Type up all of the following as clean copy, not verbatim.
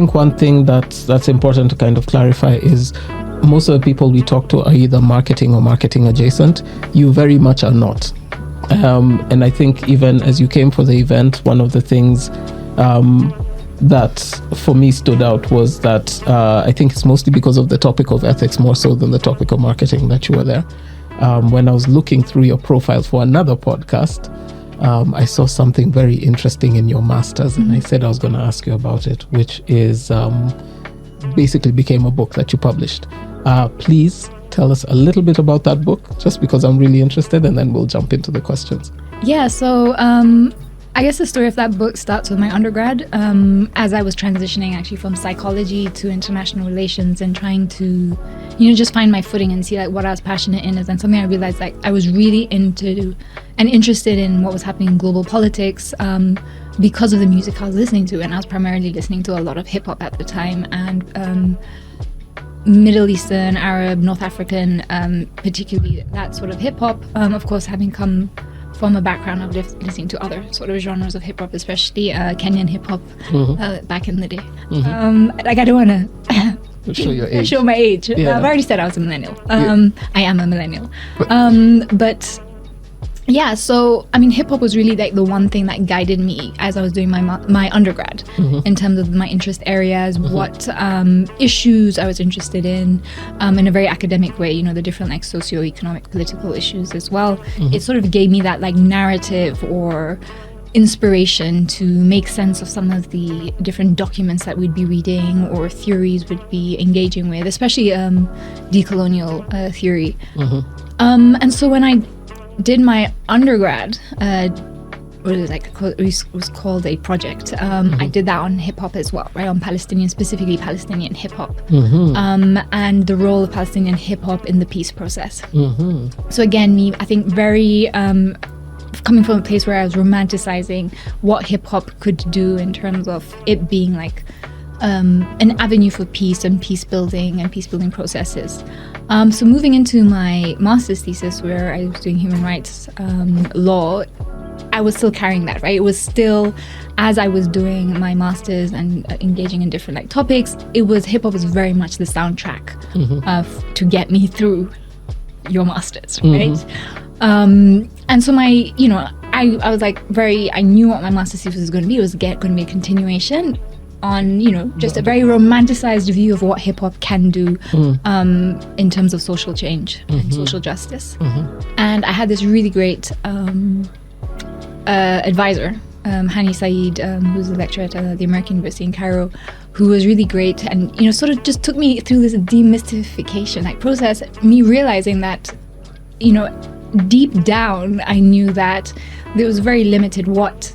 think one thing that's important to kind of clarify is most of the people we talk to are either marketing or marketing adjacent. You very much are not. And I think even as you came for the event, one of the things that for me stood out was that I think it's mostly because of the topic of ethics more so than the topic of marketing that you were there. When I was looking through your profile for another podcast, I saw something very interesting in your master's, and I said I was going to ask you about it, which is basically became a book that you published. Please tell us a little bit about that book, just because I'm really interested, and then we'll jump into the questions. Yeah, so I guess the story of that book starts with my undergrad, as I was transitioning actually from psychology to international relations and trying to, just find my footing and see like what I was passionate in. And then something I realized like I was really into and interested in what was happening in global politics because of the music I was listening to. And I was primarily listening to a lot of hip hop at the time, and Middle Eastern, Arab, North African, particularly that sort of hip hop, of course, having come from a background of listening to other sort of genres of hip hop, especially Kenyan hip hop back in the day. Like I don't want to show your age. Show my age. Yeah. I've already said I was a millennial. I am a millennial. But yeah, so I mean, hip hop was really like the one thing that guided me as I was doing my undergrad in terms of my interest areas, what issues I was interested in a very academic way. The different like socio-economic, political issues as well. It sort of gave me that like narrative or inspiration to make sense of some of the different documents that we'd be reading or theories we'd be engaging with, especially decolonial theory. And so when I did my undergrad, it was called a project. I did that on hip hop as well, right? On specifically Palestinian hip hop, and the role of Palestinian hip hop in the peace process. So again, I think very coming from a place where I was romanticizing what hip hop could do in terms of it being like an avenue for peace and peace building processes. So moving into my master's thesis, where I was doing human rights law, I was still carrying that, right? It was still, as I was doing my master's and engaging in different like topics, hip hop was very much the soundtrack to get me through your master's, right? And so I was like I knew what my master's thesis was going to be. It was going to be a continuation on, just a very romanticized view of what hip hop can do in terms of social change and social justice. And I had this really great advisor, Hani Saeed, who's a lecturer at the American University in Cairo, who was really great and, sort of just took me through this demystification process, me realizing that, deep down, I knew that there was very limited what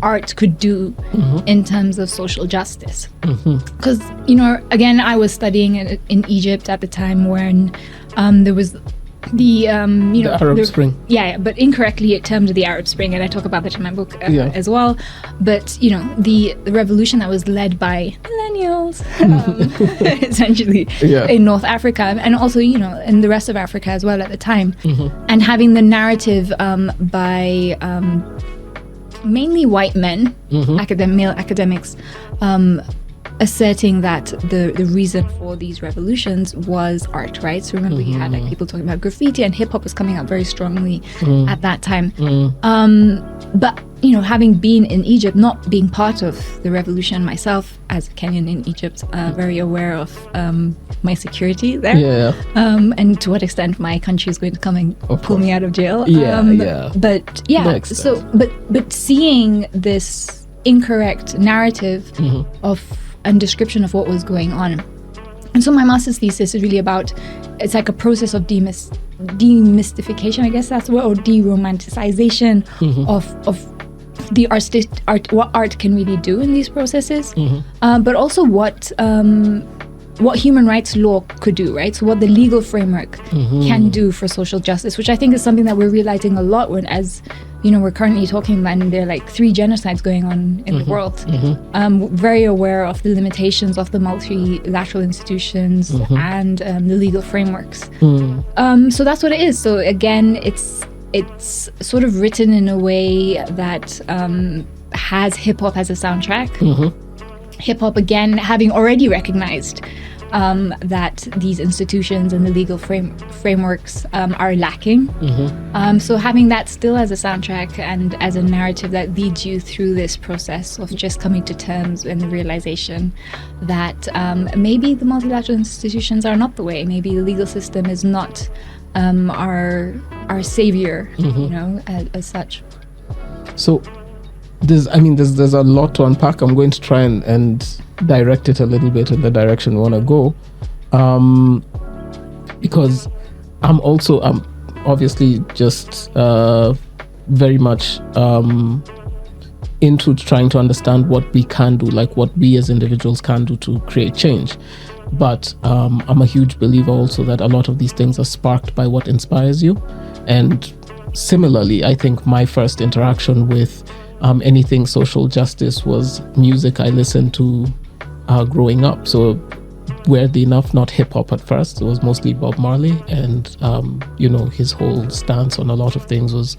art could do in terms of social justice. Because, again, I was studying in Egypt at the time when there was the Arab Spring. Yeah, but incorrectly termed the Arab Spring, and I talk about that in my book as well. But the revolution that was led by millennials, essentially, in North Africa, and also in the rest of Africa as well at the time, and having the narrative by mainly white men, male academics, asserting that the reason for these revolutions was art, right? So remember, you had like people talking about graffiti, and hip hop was coming up very strongly at that time. But having been in Egypt, not being part of the revolution myself as a Kenyan in Egypt, very aware of my security there, and to what extent my country is going to come and pull me out of jail. But yeah, so but seeing this incorrect narrative of and description of what was going on. And so my master's thesis is really about, it's like a process of demystification, I guess that's the word, or de-romanticization of the art, what art can really do in these processes, but also what human rights law could do, right? So what the legal framework can do for social justice, which I think is something that we're realizing a lot when, as we're currently talking about, and there are like 3 genocides going on in the world. Very aware of the limitations of the multilateral institutions and the legal frameworks. So that's what it is. So again, it's sort of written in a way that has hip hop as a soundtrack. hip hop, again, having already recognized that these institutions and the legal frameworks are lacking. So having that still as a soundtrack and as a narrative that leads you through this process of just coming to terms and the realization that maybe the multilateral institutions are not the way. Maybe the legal system is not our savior, you know, as such. So there's a lot to unpack. I'm going to try and direct it a little bit in the direction we want to go, because I'm obviously just very much into trying to understand what we can do, like what we as individuals can do to create change. But I'm a huge believer also that a lot of these things are sparked by what inspires you. And similarly, I think my first interaction with anything social justice was music I listened to growing up. So weirdly enough, not hip hop at first. It was mostly Bob Marley, and you know, his whole stance on a lot of things was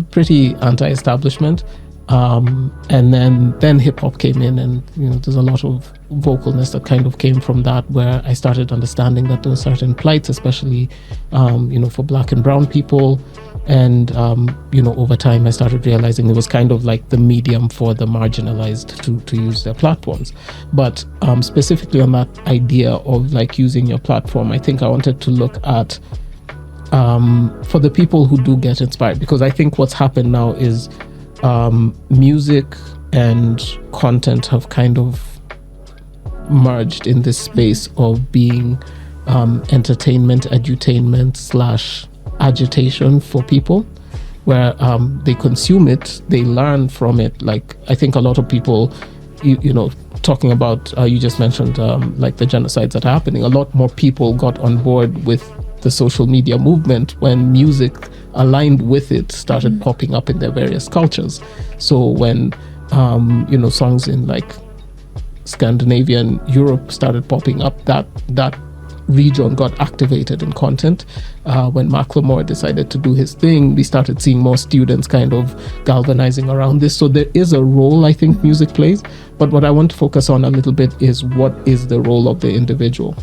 pretty anti-establishment. And then hip hop came in, and you know, there's a lot of vocalness that kind of came from that, where I started understanding that there were certain plights, especially you know, for Black and brown people. And you know, over time I started realizing it was kind of like the medium for the marginalized to use their platforms. But specifically on that idea of like using your platform, I think I wanted to look at for the people who do get inspired, because I think what's happened now is music and content have kind of merged in this space of being entertainment, edutainment / agitation for people, where they consume it, they learn from it. Like, I think a lot of people, you know, talking about, you just mentioned like the genocides that are happening, a lot more people got on board with the social media movement when music aligned with it started popping up in their various cultures. So when you know, songs in like Scandinavian Europe started popping up, that region got activated in content. When Macklemore decided to do his thing, we started seeing more students kind of galvanizing around this. So there is a role I think music plays, but what I want to focus on a little bit is what is the role of the individual,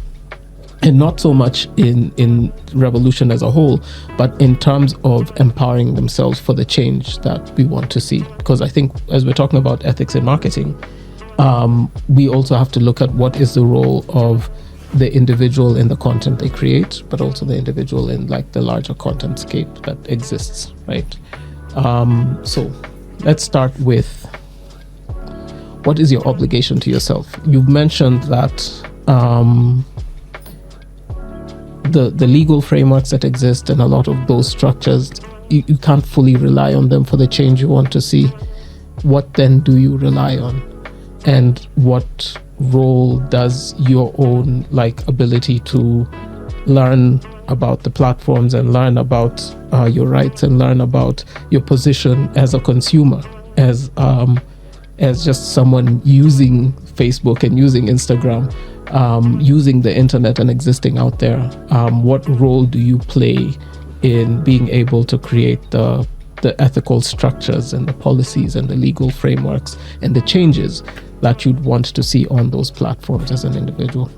and not so much in revolution as a whole, but in terms of empowering themselves for the change that we want to see. Because I think as we're talking about ethics in marketing, we also have to look at what is the role of the individual in the content they create, but also the individual in like the larger content scape that exists, right? So let's start with, what is your obligation to yourself? You've mentioned that the legal frameworks that exist and a lot of those structures, you can't fully rely on them for the change you want to see. What then do you rely on? And what role does your own like ability to learn about the platforms and learn about your rights and learn about your position as a consumer, as just someone using Facebook and using Instagram, using the internet and existing out there, what role do you play in being able to create the ethical structures and the policies and the legal frameworks and the changes that you'd want to see on those platforms as an individual?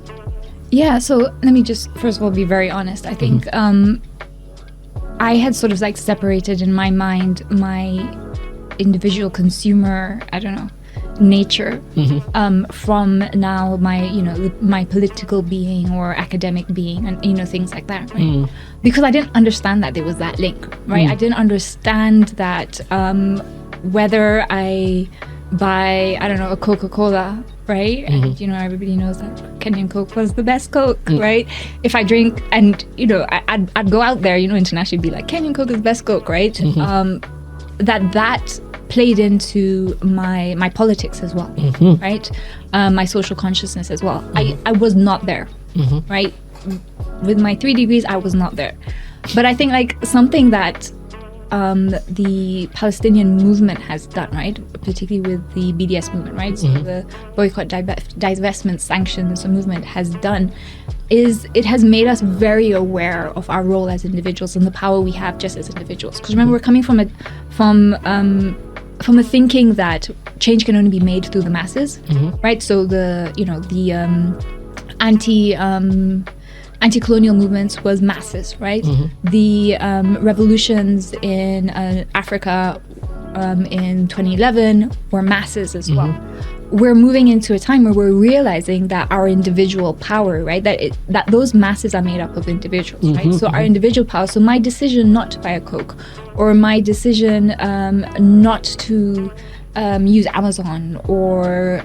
Yeah, so let me just first of all be very honest. I think I had sort of like separated in my mind my individual consumer, I don't know, nature from now my, you know, my political being or academic being, and you know, things like that, right? Because I didn't understand that there was that link, right? I didn't understand that whether I buy, I don't know, a Coca-Cola, right? And you know, everybody knows that Kenyan Coke was the best Coke, right? If I drink, and you know, I'd go out there, you know, internationally, be like, Kenyan Coke is the best Coke, right? That played into my politics as well, right? My social consciousness as well. I was not there, right? With my 3 degrees, I was not there. But I think like something that the Palestinian movement has done, right, particularly with the BDS movement, right, so the boycott, divestment, sanctions movement has done, is it has made us very aware of our role as individuals and the power we have just as individuals. Because remember, we're coming from a thinking that change can only be made through the masses, right? So the anti-colonial movements was masses, right? The revolutions in Africa in 2011 were masses as well. We're moving into a time where we're realizing that our individual power, right? That those masses are made up of individuals, right? So our individual power. So my decision not to buy a Coke, or my decision not to use Amazon, or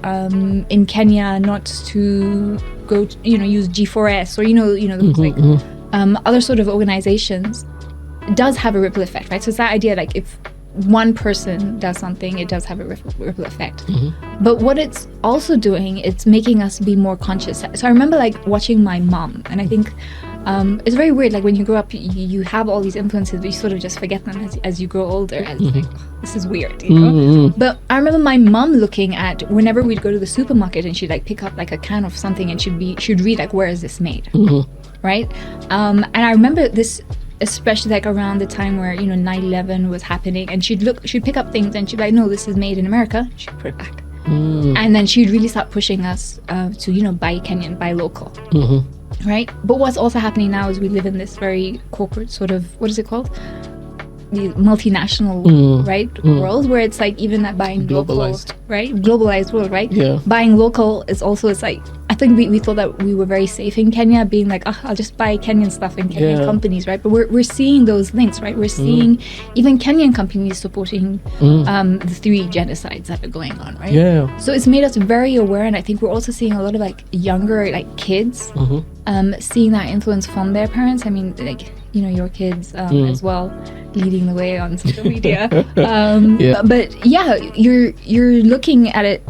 in Kenya not to go to, use G4S, or other sort of organizations, does have a ripple effect, right? So it's that idea, like, if one person does something, it does have a ripple effect. But what it's also doing, it's making us be more conscious. So I remember like watching my mom, and I think it's very weird, like when you grow up, you have all these influences, but you sort of just forget them as you grow older, and it's like, oh, this is weird, But I remember my mom looking at, whenever we'd go to the supermarket, and she'd like pick up like a can of something, and she'd read like, where is this made, right? And I remember this, especially like around the time where 9/11 was happening, and she'd pick up things, and she'd be like, no, this is made in America. She'd put it back, and then she'd really start pushing us to buy Kenyan, buy local, right? But what's also happening now is we live in this very corporate sort of, what is it called, the multinational world, where it's like, even that buying Globalized. local, right? Globalized world, right? Yeah. Buying local is also, it's like, I think we thought that we were very safe in Kenya, being like, I'll just buy Kenyan stuff in Kenyan companies, right? But we're seeing those links, right? We're seeing even Kenyan companies supporting the 3 genocides that are going on, right? Yeah. So it's made us very aware, and I think we're also seeing a lot of like younger like kids seeing that influence from their parents. I mean, like, your kids as well, leading the way on social media. But yeah, you're looking at it.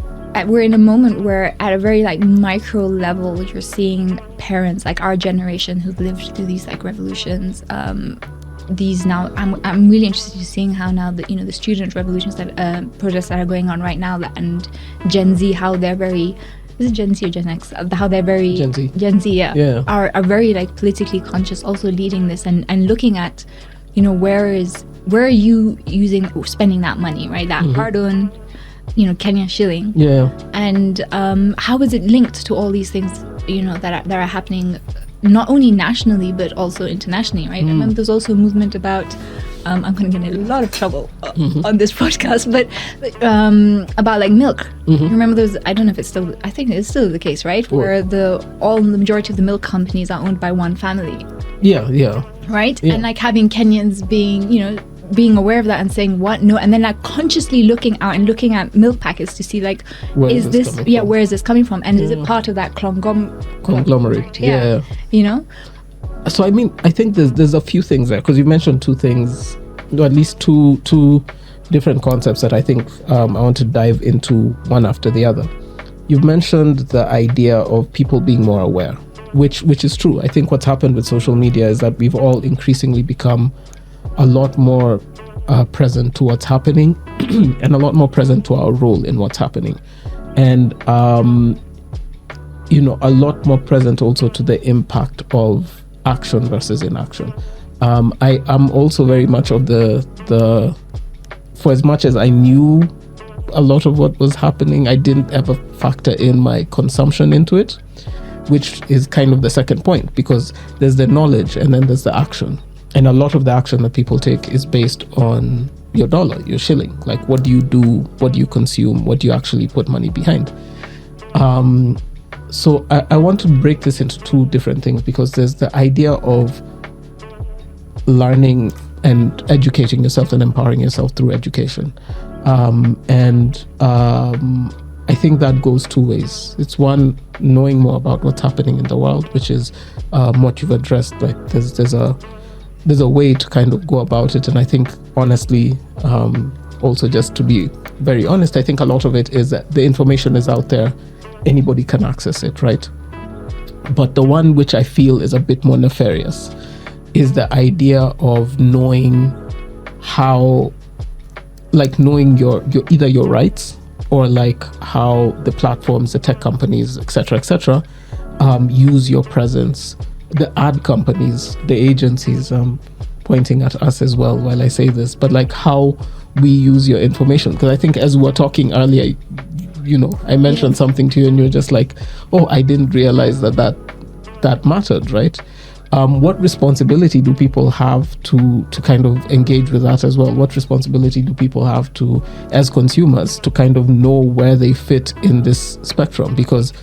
We're in a moment where, at a very like micro level, you're seeing parents like our generation who've lived through these like revolutions. These now, I'm really interested in seeing how now the student revolutions, that protests that are going on right now, and Gen Z, how they're very. Is it Gen Z or Gen X? How they're very Gen Z, are very like politically conscious, also leading this, and looking at, where are you spending that money, right? That hard-earned, Kenyan shilling. Yeah. And how is it linked to all these things, that are happening, not only nationally but also internationally, right? I remember there's also a movement about. I'm going to get in a lot of trouble on this podcast, but about like milk. You remember those? I don't know if it's still. I think it's still the case, right? Where the majority of the milk companies are owned by one family. Yeah. Right, and like having Kenyans being aware of that and saying what no, and then like consciously looking out and looking at milk packets to see like, where is this coming from, and is it part of that conglomerate? Yeah. So I mean, I think there's a few things there, because you mentioned 2 things, or at least two different concepts that I think I want to dive into one after the other. You've mentioned the idea of people being more aware, which is true. I think what's happened with social media is that we've all increasingly become a lot more present to what's happening and a lot more present to our role in what's happening, and a lot more present also to the impact of action versus inaction. I am also very much of the for as much as I knew a lot of what was happening, I didn't ever factor in my consumption into it, which is kind of the second point, because there's the knowledge and then there's the action, and a lot of the action that people take is based on your dollar, your shilling. Like, what do you do, what do you consume, what do you actually put money behind? So I want to break this into 2 different things, because there's the idea of learning and educating yourself and empowering yourself through education. I think that goes 2 ways. It's one, knowing more about what's happening in the world, which is what you've addressed. Like, there's a way to kind of go about it. And I think, honestly, also just to be very honest, I think a lot of it is that the information is out there. Anybody can access it, right? But the one which I feel is a bit more nefarious is the idea of knowing how, like, knowing your either your rights, or like how the platforms, the tech companies, etc., use your presence, the ad companies, the agencies, pointing at us as well while I say this, but like how we use your information? Because I think as we were talking earlier, I mentioned something to you and you're just like, oh, I didn't realize that mattered, right? What responsibility do people have to kind of engage with that as well? What responsibility do people have to, as consumers, to kind of know where they fit in this spectrum? Because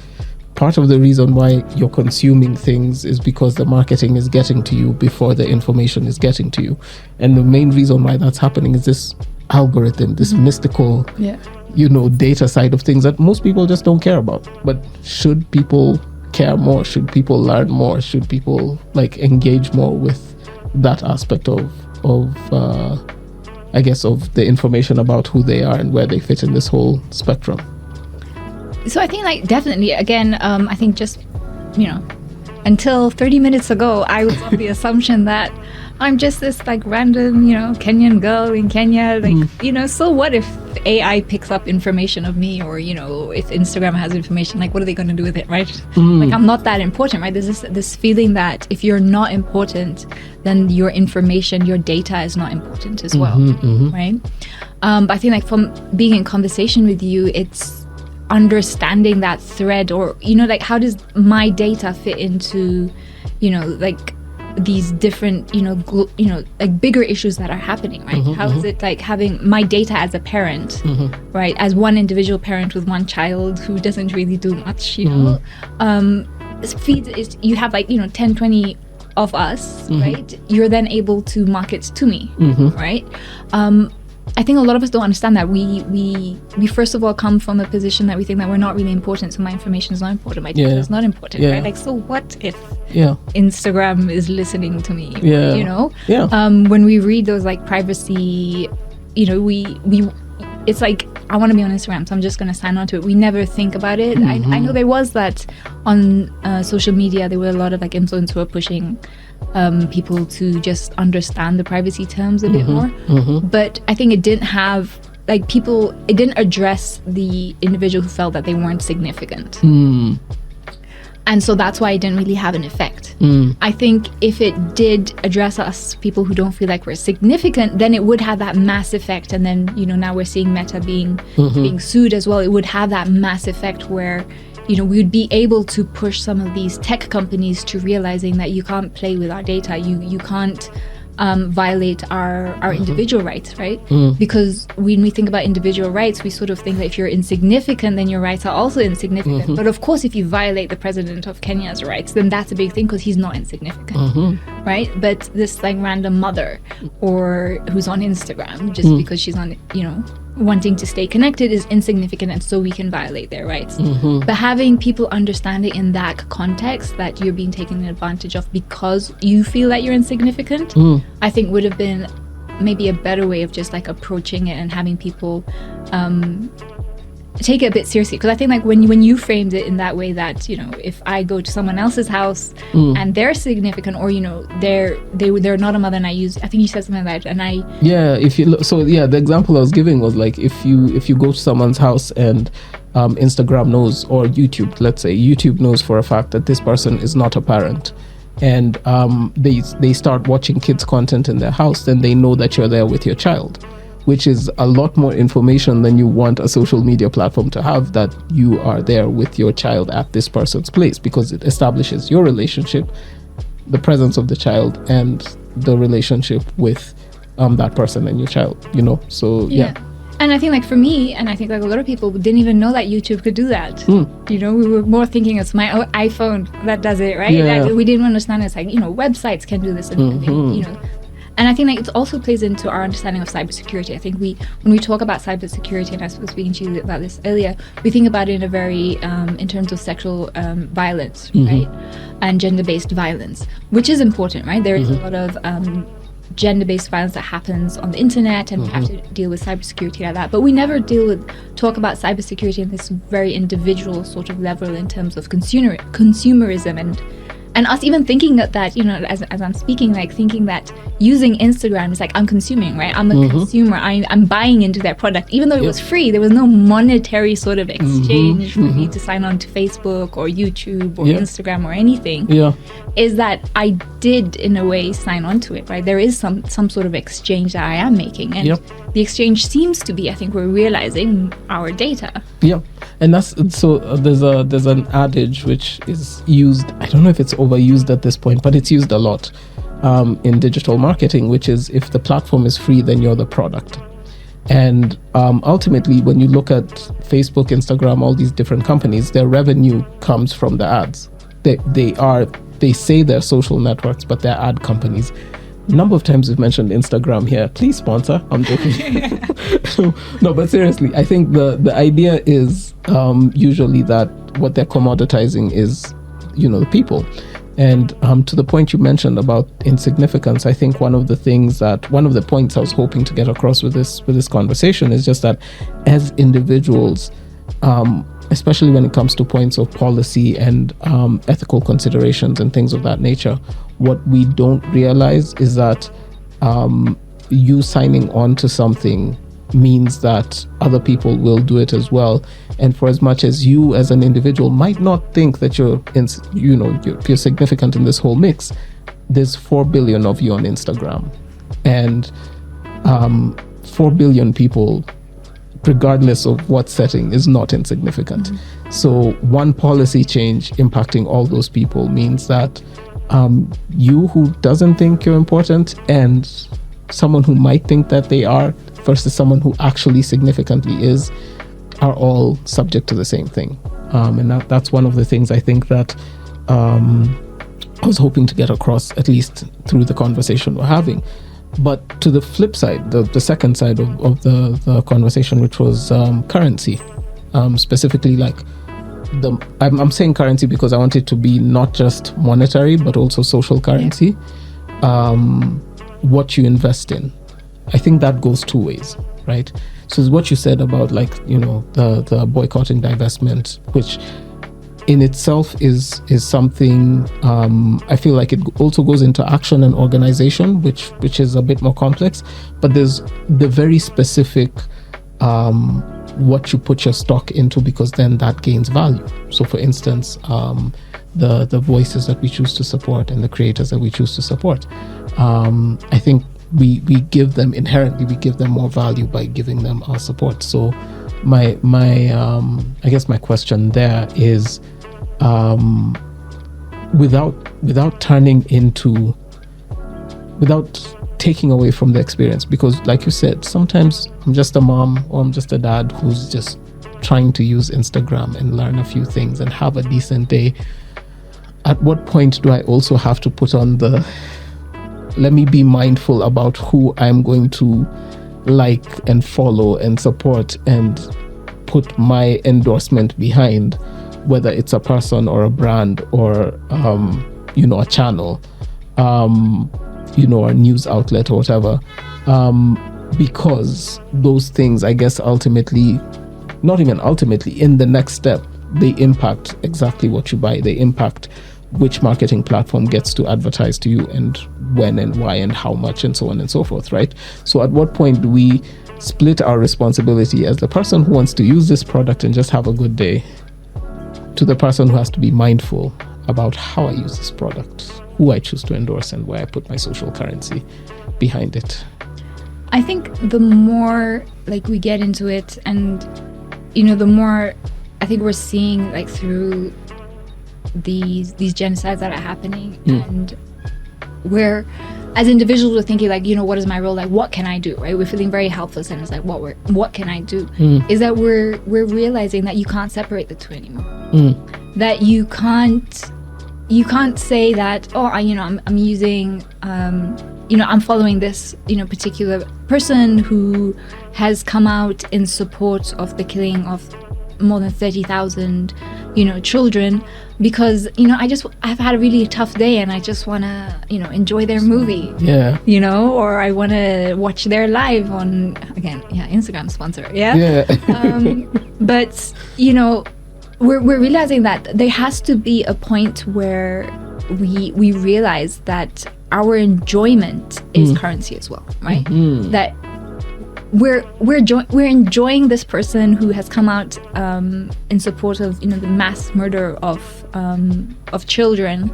part of the reason why you're consuming things is because the marketing is getting to you before the information is getting to you. And the main reason why that's happening is this algorithm, this mystical, data side of things that most people just don't care about. But should people care more? Should people learn more? Should people engage more with that aspect of I guess of the information about who they are and where they fit in this whole spectrum? So I think definitely, again, I think just, until 30 minutes ago, I was of the assumption that I'm just this random, Kenyan girl in Kenya. So what if AI picks up information of me, or, if Instagram has information, what are they going to do with it, right? I'm not that important, right? There's this feeling that if you're not important, then your information, your data is not important as well, right? But I think from being in conversation with you, it's understanding that thread, or how does my data fit into these different bigger issues that are happening, right? How is it having my data as a parent, right, as one individual parent with one child who doesn't really do much, feeds is, you have 10, 20 of us, right? You're then able to market to me, right? I think a lot of us don't understand that we first of all come from a position that we think that we're not really important, so my information is not important, my data is not important, right? So what if Instagram is listening to me? When we read those privacy, we it's I want to be on Instagram, so I'm just going to sign on to it. We never think about it. I know there was that on social media, there were a lot of influencers who were pushing people to just understand the privacy terms a bit more. But I think it didn't have it didn't address the individual who felt that they weren't significant. And so that's why it didn't really have an effect. I think if it did address us, people who don't feel like we're significant, then it would have that mass effect. And then, now we're seeing Meta being sued as well. It would have that mass effect where, we would be able to push some of these tech companies to realizing that you can't play with our data. You can't violate our individual rights, right? Because when we think about individual rights, we sort of think that if you're insignificant, then your rights are also insignificant. But of course, if you violate the president of Kenya's rights, then that's a big thing because he's not insignificant, right? But this random mother or who's on Instagram just because she's on, wanting to stay connected is insignificant, and so we can violate their rights. But having people understand it in that context, that you're being taken advantage of because you feel that you're insignificant, I think would have been maybe a better way of just approaching it and having people take it a bit seriously. Because I think when you framed it in that way, that if I go to someone else's house and they're significant, or they're not a mother, and I think you said something like that, and if you the example I was giving was if you go to someone's house and Instagram knows, or YouTube, let's say YouTube knows for a fact that this person is not a parent, and they start watching kids content in their house, then they know that you're there with your child, which is a lot more information than you want a social media platform to have, that you are there with your child at this person's place, because it establishes your relationship, the presence of the child, and the relationship with that person and your child, so And I think for me, and I think a lot of people didn't even know that YouTube could do that. We were more thinking it's my iPhone that does it, right? We didn't understand it's websites can do this, and and I think it also plays into our understanding of cybersecurity. I think when we talk about cybersecurity, and I was speaking to you about this earlier, we think about it in a very in terms of sexual violence, right, and gender-based violence, which is important, right? There is a lot of gender-based violence that happens on the internet, and we have to deal with cybersecurity like that. But we never talk about cybersecurity in this very individual sort of level in terms of consumerism and us even thinking that as I'm speaking, thinking that using Instagram is I'm consuming, right? I'm a consumer. I'm buying into their product, even though it was free. There was no monetary sort of exchange for me to sign on to Facebook or YouTube or Instagram or anything. Is that I did in a way sign on to it, right? There is some sort of exchange that I am making, and the exchange seems to be, I think we're realizing, our data. Yeah, and that's so. There's an adage which is used. I don't know if it's overused at this point, but it's used a lot in digital marketing, which is, if the platform is free, then you're the product. And ultimately, when you look at Facebook, Instagram, all these different companies, their revenue comes from the ads. They say they're social networks, but they're ad companies. Number of times we've mentioned Instagram here. Please sponsor. I'm joking. No, but seriously, I think the idea is usually that what they're commoditizing is, the people. And to the point you mentioned about insignificance, I think one of the points I was hoping to get across with this conversation is just that, as individuals, especially when it comes to points of policy and ethical considerations and things of that nature, what we don't realize is that you signing on to something means that other people will do it as well. And for as much as you as an individual might not think that you're significant in this whole mix, there's 4 billion of you on Instagram, and 4 billion people, regardless of what setting, is not insignificant. Mm-hmm. So one policy change impacting all those people means that you who doesn't think you're important and someone who might think that they are versus someone who actually significantly is, are all subject to the same thing. And that's one of the things I think that I was hoping to get across, at least through the conversation we're having. But to the flip side, the second side of the conversation, which was currency, specifically I'm saying currency because I want it to be not just monetary, but also social currency. Yeah. What you invest in. I think that goes two ways, right? So it's what you said about the boycotting divestment, which in itself is something I feel like it also goes into action and organization, which is a bit more complex. But there's the very specific what you put your stock into, because then that gains value. So for instance, the voices that we choose to support and the creators that we choose to support, I think we give them more value by giving them our support. So my I guess my question there is, without taking away from the experience, because like you said, sometimes I'm just a mom or I'm just a dad who's just trying to use Instagram and learn a few things and have a decent day. At what point do I also have to put on let me be mindful about who I'm going to like and follow and support and put my endorsement behind, whether it's a person or a brand or a channel, or a news outlet or whatever, because those things, I guess, ultimately, not even ultimately, in the next step, they impact exactly what you buy. They impact which marketing platform gets to advertise to you and when and why and how much and so on and so forth, right? So at what point do we split our responsibility as the person who wants to use this product and just have a good day, to the person who has to be mindful about how I use this product, who I choose to endorse, and where I put my social currency behind it? I think the more we get into it, and the more I think we're seeing through these genocides that are happening, and we're, as individuals, we're thinking what is my role, what can I do, right? We're feeling very helpless, and it's what can I do? Is that we're realizing that you can't separate the two anymore. That you can't say that, I'm using I'm following this particular person who has come out in support of the killing of more than 30,000 children, because I've had a really tough day and I just want to enjoy their movie, or I want to watch their live on, again, Instagram sponsor, but we're realizing that there has to be a point where we realize that our enjoyment is currency as well, right? That we're enjoying this person who has come out in support of the mass murder of children.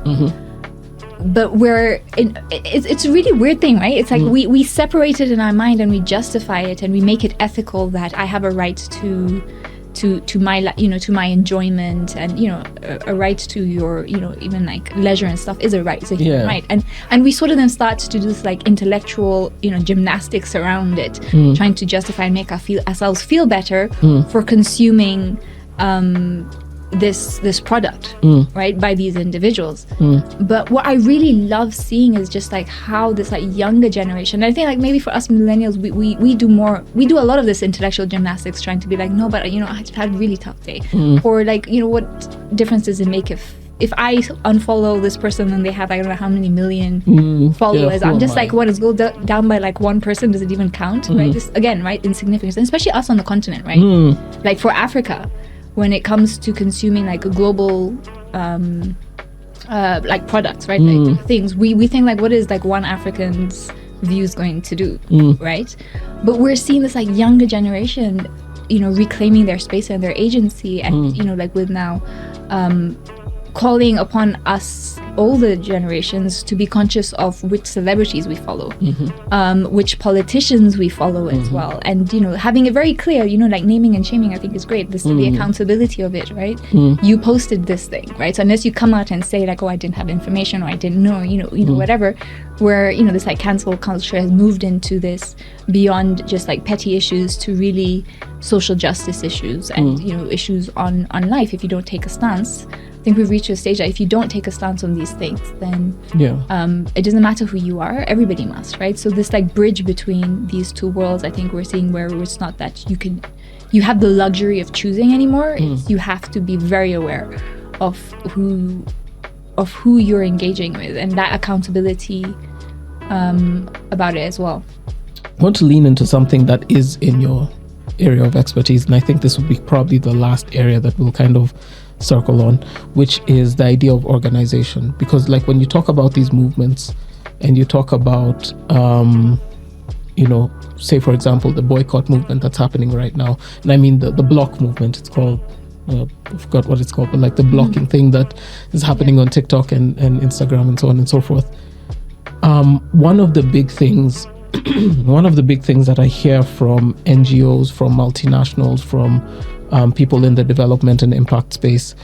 but it's a really weird thing, right? It's like we separate it in our mind and we justify it and we make it ethical that I have a right to my to my enjoyment, and a right to your even like leisure and stuff is a right, it's a human right, and we sort of then start to do this like intellectual gymnastics around it, trying to justify and make ourselves feel better for consuming this product, right, by these individuals. But what I really love seeing is just like how this like younger generation, I think like maybe for us millennials, we do a lot of this intellectual gymnastics, trying to be like, no, but I just had a really tough day, or like what difference does it make if I unfollow this person and they have I don't know how many million followers, I'm just like, what is go down by like one person, does it even count, right? This again, right, insignificance, and especially us on the continent, right? Like for Africa, when it comes to consuming like a global like products, right, like things, we think like, what is like one African's views going to do, right? But we're seeing this like younger generation reclaiming their space and their agency, and like with now calling upon us older generations to be conscious of which celebrities we follow, which politicians we follow as well, and having it very clear, like naming and shaming I think is great, this the accountability of it, right? You posted this thing, right? So unless you come out and say like, oh, I didn't have information, or I didn't know, whatever, where this like cancel culture has moved into this beyond just like petty issues to really social justice issues, and issues on life. If you don't take a stance, I think we've reached a stage that if you don't take a stance on these things, then it doesn't matter who you are, everybody must, right? So this like bridge between these two worlds, I think we're seeing, where it's not that you have the luxury of choosing anymore. It's, you have to be very aware of who you're engaging with, and that accountability about it as well. I want to lean into something that is in your area of expertise, and I think this would be probably the last area that we'll kind of circle on, which is the idea of organization. Because like when you talk about these movements and you talk about say for example the boycott movement that's happening right now, and I mean the block movement, it's called I forgot what it's called, but like the blocking thing that is happening on TikTok and Instagram and so on and so forth. One of the big things that I hear from NGOs, from multinationals, from people in the development and impact space,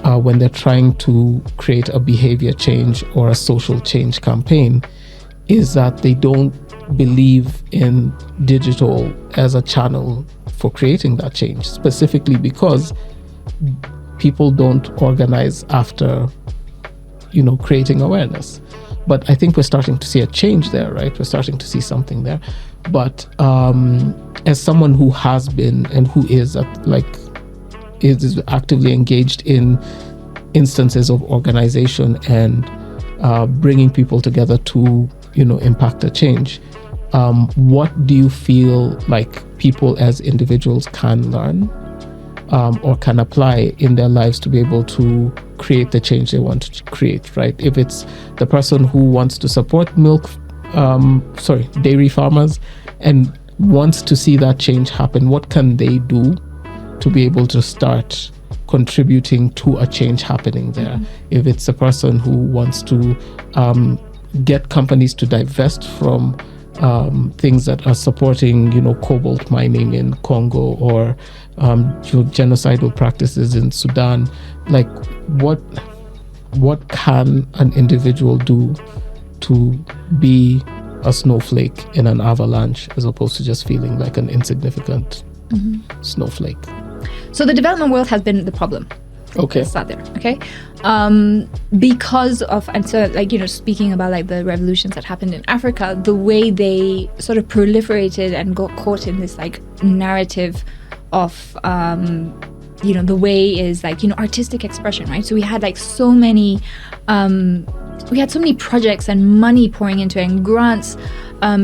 when they're trying to create a behavior change or a social change campaign, is that they don't believe in digital as a channel for creating that change, specifically because people don't organize after creating awareness. But I think we're starting to see a change there, right? We're starting to see something there. But as someone who has been and who is is actively engaged in instances of organization and bringing people together to impact a change, what do you feel like people as individuals can learn or can apply in their lives to be able to create the change they want to create, right? If it's the person who wants to support dairy farmers and wants to see that change happen, what can they do to be able to start contributing to a change happening there? If it's a person who wants to get companies to divest from things that are supporting, cobalt mining in Congo or genocidal practices in Sudan, like what can an individual do to be a snowflake in an avalanche as opposed to just feeling like an insignificant snowflake? So the development world has been the problem. Okay. It's not there. Okay. Because of, and so like, speaking about like the revolutions that happened in Africa, the way they sort of proliferated and got caught in this like narrative of, the way is like, artistic expression, right? So we had like so many projects and money pouring into it and grants,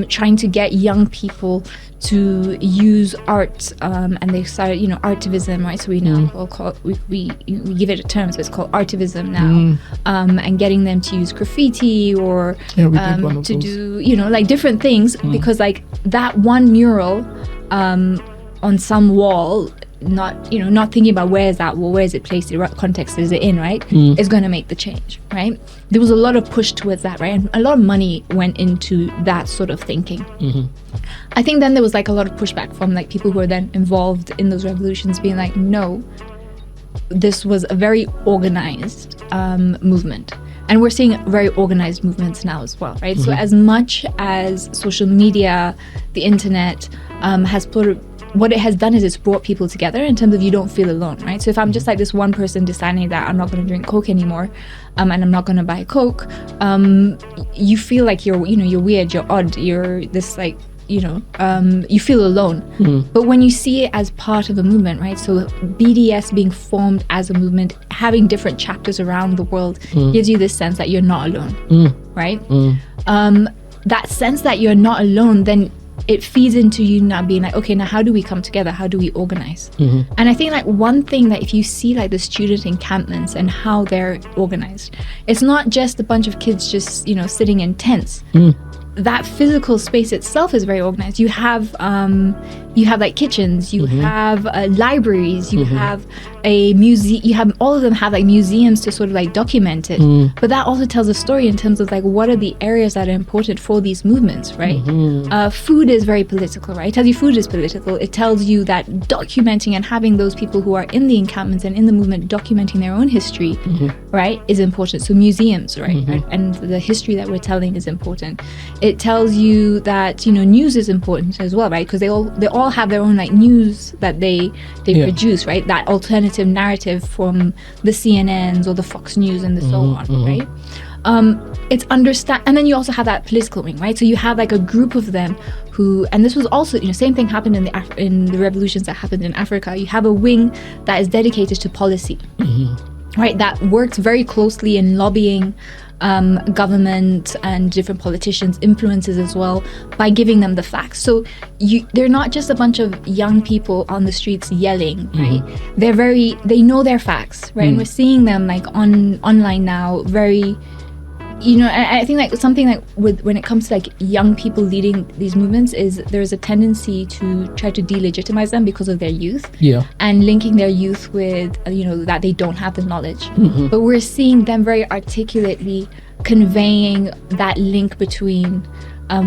trying to get young people to use art, and they started, artivism, right? So we now we give it a term, so it's called artivism now, and getting them to use graffiti or to do, like different things, because like that one mural on some wall not thinking about where is it placed, what context is it in, right, is going to make the change, right? There was a lot of push towards that, right? And a lot of money went into that sort of thinking. I think then there was like a lot of pushback from like people who were then involved in those revolutions being like, no, this was a very organized movement. And we're seeing very organized movements now as well, right? So as much as social media, the internet has what it has done is it's brought people together in terms of you don't feel alone, right? So if I'm just like this one person deciding that I'm not going to drink Coke anymore, and I'm not going to buy Coke, you feel like you're weird, you're odd, you're this like, you feel alone. But when you see it as part of a movement, right? So BDS being formed as a movement, having different chapters around the world gives you this sense that you're not alone, right? That sense that you're not alone, then it feeds into you now being like, okay, now how do we come together? How do we organize? And I think like one thing that if you see like the student encampments and how they're organized, it's not just a bunch of kids just, sitting in tents. That physical space itself is very organized. You have like kitchens, you have libraries, you have a museum, you have all of them have like museums to sort of like document it. But that also tells a story in terms of like what are the areas that are important for these movements, right? Food is very political, right? It tells you food is political. It tells you that documenting and having those people who are in the encampments and in the movement documenting their own history, right, is important. So museums, right? And the history that we're telling is important. It tells you that news is important as well, right? Because they all have their own like news that they produce, right? That alternative narrative from the CNNs or the Fox News and so on, right? It's understand, and then you also have that political wing, right? So you have like a group of them who, and this was also same thing happened in the revolutions that happened in Africa. You have a wing that is dedicated to policy, right? That works very closely in lobbying government and different politicians, influences as well, by giving them the facts. So they're not just a bunch of young people on the streets yelling, right? They know their facts, right? And we're seeing them like online now, very, I think like something like when it comes to like young people leading these movements is there's a tendency to try to delegitimize them because of their youth, and linking their youth with that they don't have the knowledge. But we're seeing them very articulately conveying that link between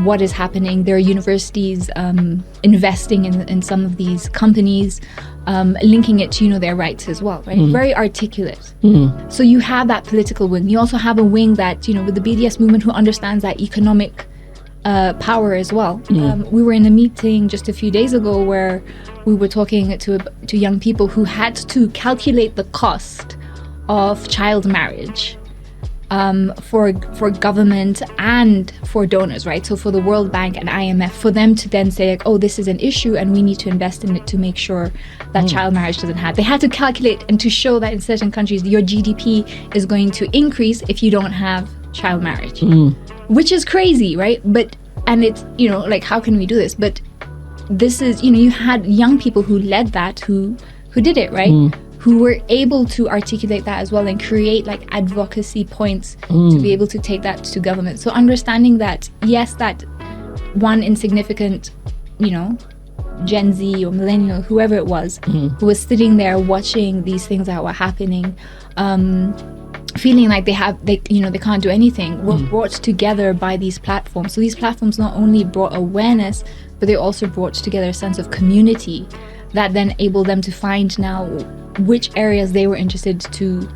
what is happening. There are universities investing in some of these companies, linking it to their rights as well, right? Very articulate. So you have that political wing. You also have a wing that with the BDS movement who understands that economic power as well. We were in a meeting just a few days ago where we were talking to young people who had to calculate the cost of child marriage for government and for donors, right? So for the World Bank and IMF, for them to then say like, oh, this is an issue and we need to invest in it to make sure that child marriage doesn't happen. They had to calculate and to show that in certain countries your GDP is going to increase if you don't have child marriage, which is crazy, right? And it's like, how can we do this? But this is you had young people who led that, who did it, right? Who were able to articulate that as well and create like advocacy points to be able to take that to government. So understanding that, yes, that one insignificant, Gen Z or millennial, whoever it was, who was sitting there watching these things that were happening, feeling like they can't do anything, were brought together by these platforms. So these platforms not only brought awareness, but they also brought together a sense of community that then enabled them to find now which areas they were interested to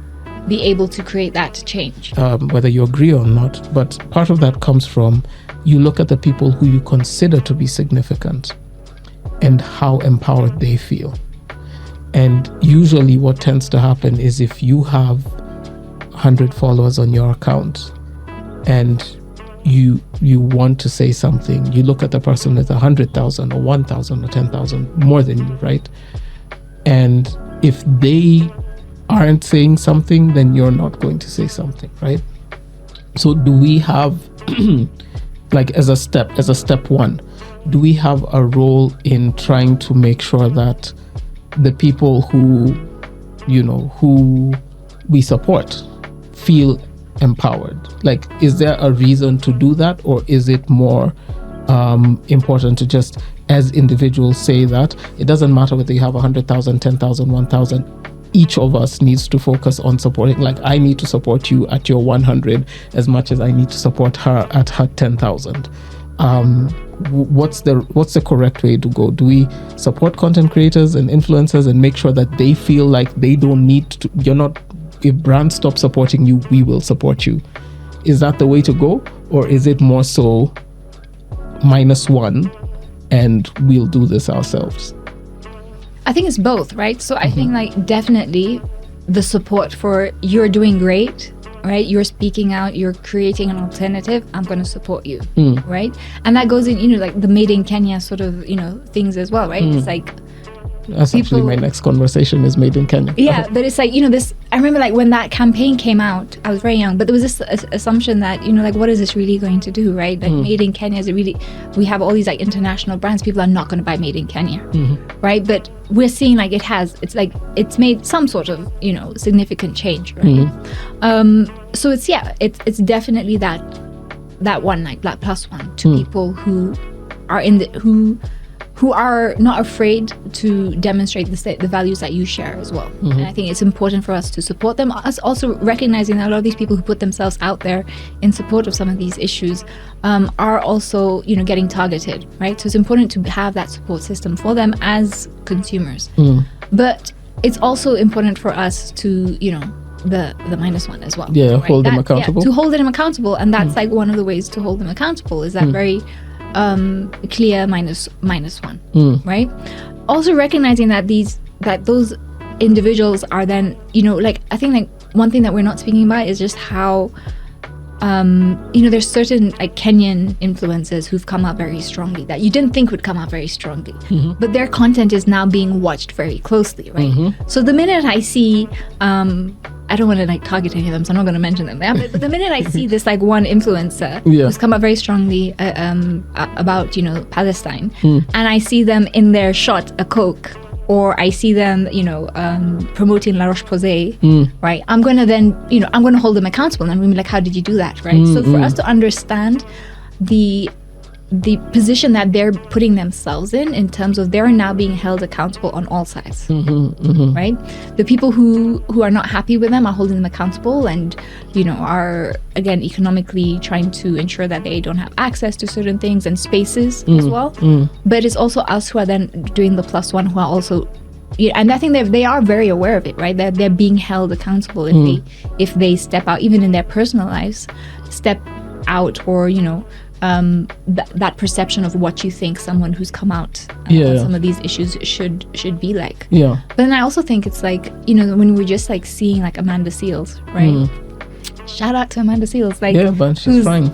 be able to create that change. Whether you agree or not, but part of that comes from you look at the people who you consider to be significant and how empowered they feel. And usually what tends to happen is if you have 100 followers on your account and you want to say something, you look at the person with 100,000 or 1,000 or 10,000 more than you, right? And if they aren't saying something, then you're not going to say something, right? So do we have like as a step one, do we have a role in trying to make sure that the people who we support feel empowered? Like, is there a reason to do that, or is it more important to just as individuals say that it doesn't matter whether you have 100,000, 10,000, 1,000. Each of us needs to focus on supporting. Like, I need to support you at your 100 as much as I need to support her at her 10,000. What's the correct way to go? Do we support content creators and influencers and make sure that they feel like they don't need to? If brands stop supporting you, we will support you. Is that the way to go, or is it more so -1 and we'll do this ourselves? I think it's both, right? So I think like definitely the support for you're doing great, right? You're speaking out, you're creating an alternative, I'm going to support you, right? And that goes in, like the Made in Kenya sort of, things as well, right? It's like that's actually my next conversation is Made in Kenya. Yeah, but it's like, this, I remember like when that campaign came out, I was very young, but there was this assumption that, like, what is this really going to do, right? Like Made in Kenya we have all these like international brands, people are not going to buy Made in Kenya, right? But we're seeing like it's made some sort of, significant change, right? So it's definitely that one, like that +1 to people who are who are not afraid to demonstrate the values that you share as well. And I think it's important for us to support them. Us also recognizing that a lot of these people who put themselves out there in support of some of these issues are also, getting targeted, right? So it's important to have that support system for them as consumers. But it's also important for us to, the -1 as well. Yeah, right? Hold them accountable. To hold them accountable. And that's like one of the ways to hold them accountable is that very clear -1, right? Also recognizing that those individuals are then, like, I think like one thing that we're not speaking about is just how there's certain like Kenyan influencers who've come up very strongly that you didn't think would come up very strongly, but their content is now being watched very closely, right? So the minute I see I don't want to like target any of them, so I'm not going to mention them. But the minute I see this like one influencer who's come up very strongly about Palestine, and I see them in their shot a Coke, or I see them promoting La Roche-Posay, right? I'm gonna then I'm gonna hold them accountable, and I'm gonna be like, how did you do that, right? So for us to understand the position that they're putting themselves in terms of they're now being held accountable on all sides, right? The people who are not happy with them are holding them accountable and, are, again, economically trying to ensure that they don't have access to certain things and spaces as well. But it's also us who are then doing the +1 who are also, and I think they are very aware of it, right? They're being held accountable if they step out, even in their personal lives, step out or, that perception of what you think someone who's come out on some of these issues should be like. But then I also think it's like, when we're just like seeing like Amanda Seales, right? Shout out to Amanda Seales, like, but she's fine.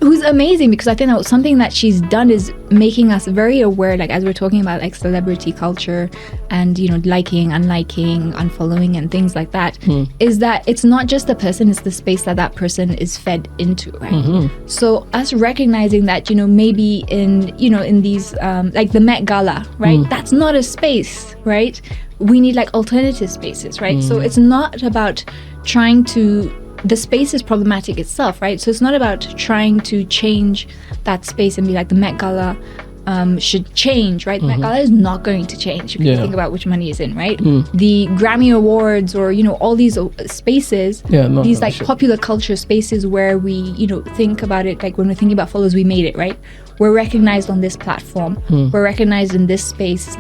Who's amazing, because I think that something that she's done is making us very aware, like as we're talking about like celebrity culture and liking, unliking, unfollowing and things like that, is that it's not just the person, it's the space that person is fed into, right? So us recognizing that maybe in these like the Met Gala, right? That's not a space, right? We need like alternative spaces, right? So it's not about trying to, the space is problematic itself, right? So it's not about trying to change that space and be like the Met Gala should change, right? The Met Gala is not going to change if you think about which money is in, right? The Grammy Awards or, all these spaces, these like popular culture spaces where we, think about it, like when we're thinking about followers, we made it, right? We're recognized on this platform. We're recognized in this space.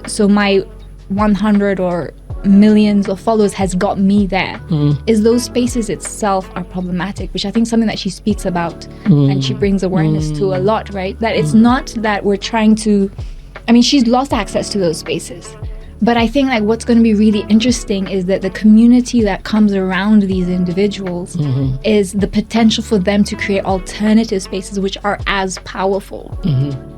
So my 100 or millions of followers has got me there. Is those spaces itself are problematic, which I think is something that she speaks about and she brings awareness to a lot, right? That it's not that we're trying to, she's lost access to those spaces, but I think like what's going to be really interesting is that the community that comes around these individuals is the potential for them to create alternative spaces which are as powerful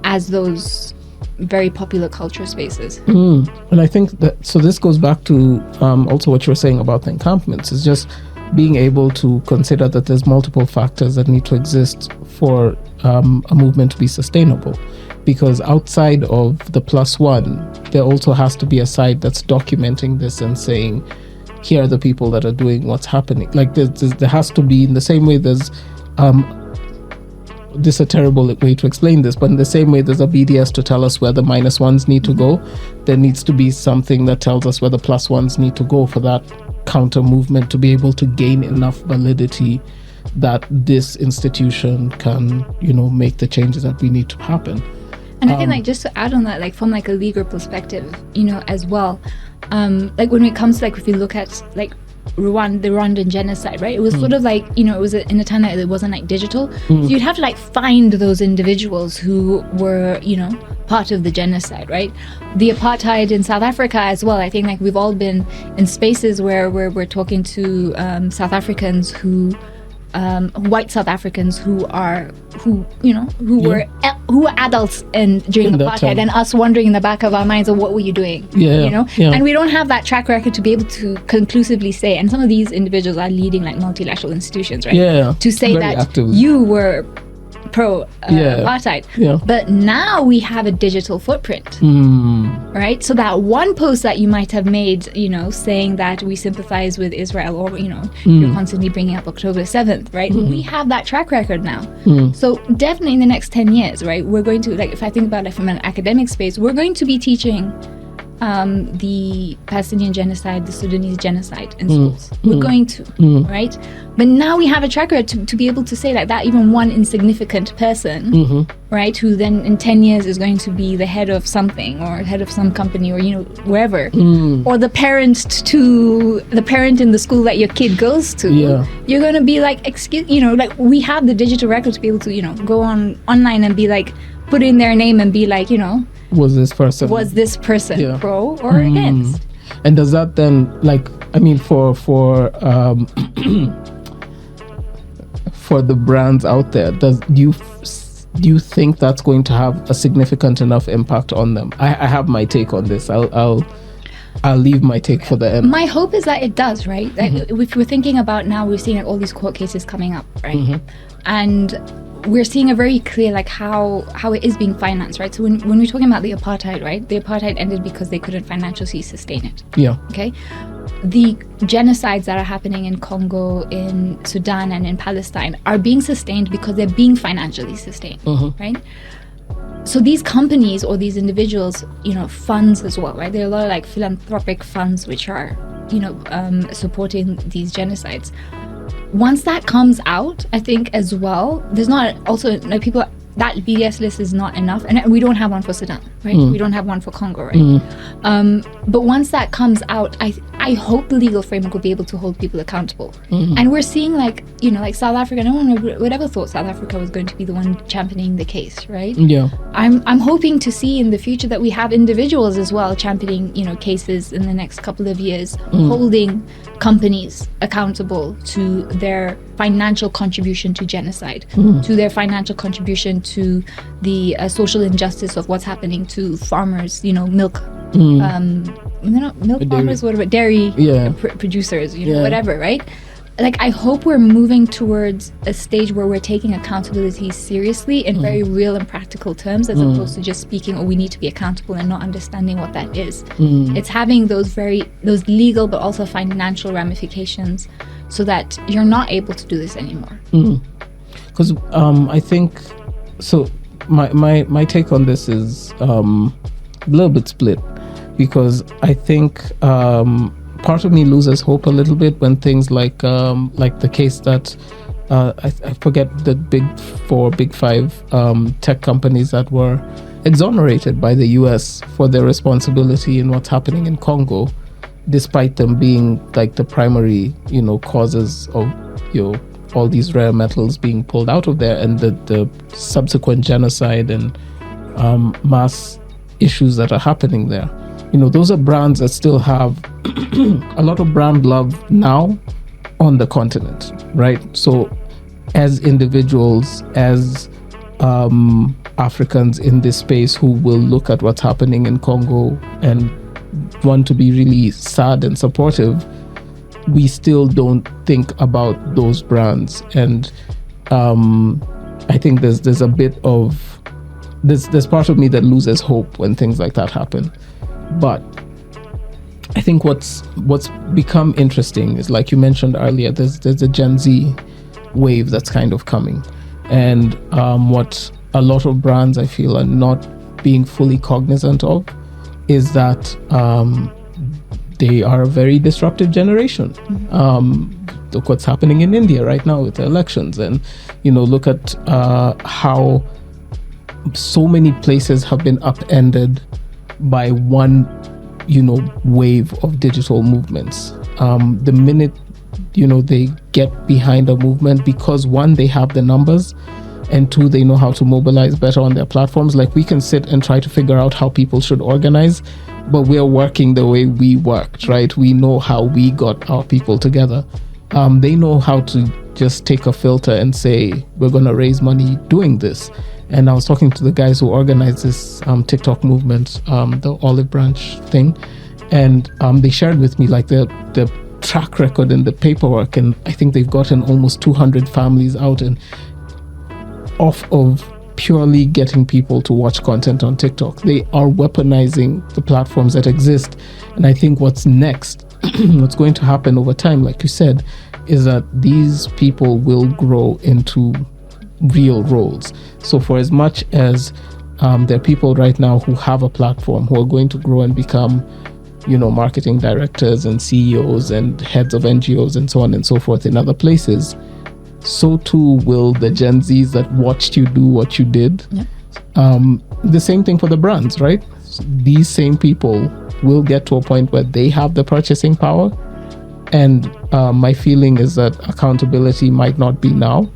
as those very popular culture spaces. And I think that, so this goes back to also what you were saying about the encampments, is just being able to consider that there's multiple factors that need to exist for a movement to be sustainable. Because outside of the +1, there also has to be a side that's documenting this and saying, here are the people that are doing what's happening. Like there has to be, in the same way there's this is a terrible way to explain this, but in the same way there's a BDS to tell us where the minus ones need to go, there needs to be something that tells us where the plus ones need to go for that counter movement to be able to gain enough validity that this institution can, make the changes that we need to happen. And I think, like, just to add on that, like, from like a legal perspective, as well, like when it comes to, like, if you look at like the Rwandan genocide, right? It was sort of like, it was in a time that it wasn't like digital. So you'd have to like find those individuals who were, part of the genocide, right? The apartheid in South Africa as well. I think like we've all been in spaces where we're talking to South Africans who white South Africans who were adults during apartheid, and us wondering in the back of our minds, what were you doing? And we don't have that track record to be able to conclusively say, and some of these individuals are leading like multilateral institutions, right? To say very that actively. You were pro apartheid, but now we have a digital footprint, right? So that one post that you might have made, saying that we sympathize with Israel, or you're constantly bringing up October 7th, right? We have that track record now. So definitely in the next 10 years, right, we're going to, like, if I think about it from an academic space, we're going to be teaching the Palestinian genocide, the Sudanese genocide in schools. We're going to, right? But now we have a track record to be able to say that even one insignificant person, right, who then in 10 years is going to be the head of something, or head of some company, or wherever, or the parent in the school that your kid goes to, you're going to be like, excuse, like, we have the digital record to be able to, go online and be like, put in their name and be like, was this person pro or against? And does that then, like, I mean, for for the brands out there, do you think that's going to have a significant enough impact on them? I have my take on this. I'll leave my take for the end. My hope is that it does, right? Like, if we're thinking about now, we're seeing like all these court cases coming up, right? And we're seeing a very clear, like, how it is being financed, right? So when we're talking about the apartheid, right? The apartheid ended because they couldn't financially sustain it. Okay? The genocides that are happening in Congo, in Sudan, and in Palestine are being sustained because they're being financially sustained, right? So these companies or these individuals, funds as well, right? There are a lot of like philanthropic funds which are, supporting these genocides. Once that comes out, I think as well, there's not also like people, that BDS list is not enough, and we don't have one for Sudan, right? We don't have one for Congo, right? But once that comes out, I hope the legal framework will be able to hold people accountable. And we're seeing like, like South Africa, no one would ever thought South Africa was going to be the one championing the case, right? I'm hoping to see in the future that we have individuals as well championing, cases in the next couple of years, holding companies accountable to their financial contribution to genocide, to their financial contribution to the social injustice of what's happening to farmers, milk farmers, what about dairy producers, whatever, right? Like, I hope we're moving towards a stage where we're taking accountability seriously in very real and practical terms, as opposed to just speaking, we need to be accountable, and not understanding what that is. It's having those legal but also financial ramifications, so that you're not able to do this anymore. Because I think, so my take on this is a little bit split, because I think part of me loses hope a little bit when things like the case that I forget the big five tech companies that were exonerated by the US for their responsibility in what's happening in Congo, despite them being like the primary, causes of, all these rare metals being pulled out of there, and the subsequent genocide and mass issues that are happening there. Those are brands that still have a lot of brand love now on the continent, right? So as individuals, as Africans in this space who will look at what's happening in Congo and want to be really sad and supportive, we still don't think about those brands. And I think there's a bit of, there's part of me that loses hope when things like that happen. But I think what's become interesting is, like you mentioned earlier, there's a Gen Z wave that's kind of coming, And what a lot of brands, I feel, are not being fully cognizant of is that they are a very disruptive generation. Look what's happening in India right now with the elections, and look at how so many places have been upended by one wave of digital movements. The minute they get behind a movement, because one, they have the numbers, and two, they know how to mobilize better on their platforms. Like, we can sit and try to figure out how people should organize, but we are working the way we worked, right? We know how we got our people together. They know how to just take a filter and say, we're going to raise money doing this. And I was talking to the guys who organized this TikTok movement, the Olive Branch thing, and they shared with me like the track record and the paperwork, and I think they've gotten almost 200 families out and off of purely getting people to watch content on TikTok. They are weaponizing the platforms that exist. And I think what's next, what's going to happen over time, like you said, is that these people will grow into real roles. So for as much as there are people right now who have a platform who are going to grow and become marketing directors and CEOs and heads of NGOs and so on and so forth in other places, so too will the Gen Zs that watched you do what you did. The same thing for the brands, right? These same people will get to a point where they have the purchasing power, and my feeling is that accountability might not be now,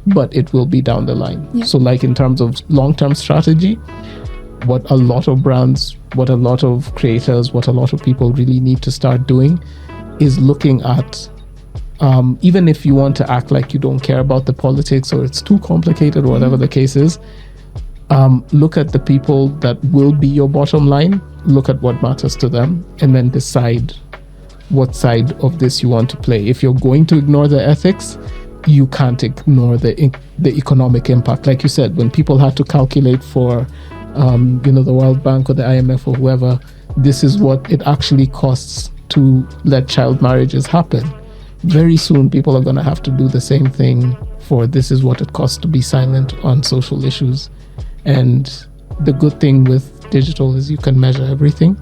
but it will be down the line. So like in terms of long-term strategy, what a lot of brands, what a lot of creators, what a lot of people really need to start doing is looking at, even if you want to act like you don't care about the politics or it's too complicated or whatever the case is, look at the people that will be your bottom line, look at what matters to them, and then decide what side of this you want to play. If you're going to ignore the ethics, you can't ignore the economic impact. Like you said, when people had to calculate for the World Bank or the IMF or whoever, this is what it actually costs to let child marriages happen. Very soon people are going to have to do the same thing for this is what it costs to be silent on social issues. And the good thing with digital is you can measure everything.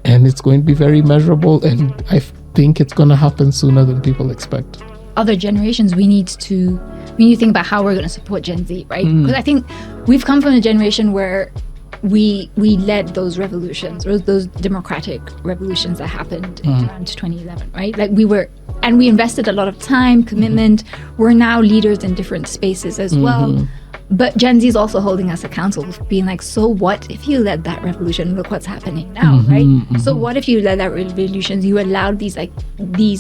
And it's going to be very measurable, and I think it's going to happen sooner than people expect. Other generations, we need to think about how we're going to support Gen Z, right? Because I think we've come from a generation where we led those revolutions, or those democratic revolutions that happened around 2011, right? Like we invested a lot of time, commitment. We're now leaders in different spaces as well. But Gen Z is also holding us accountable, being like, so what if you led that revolution? Look what's happening now, right? So what if you led that revolution? You allowed these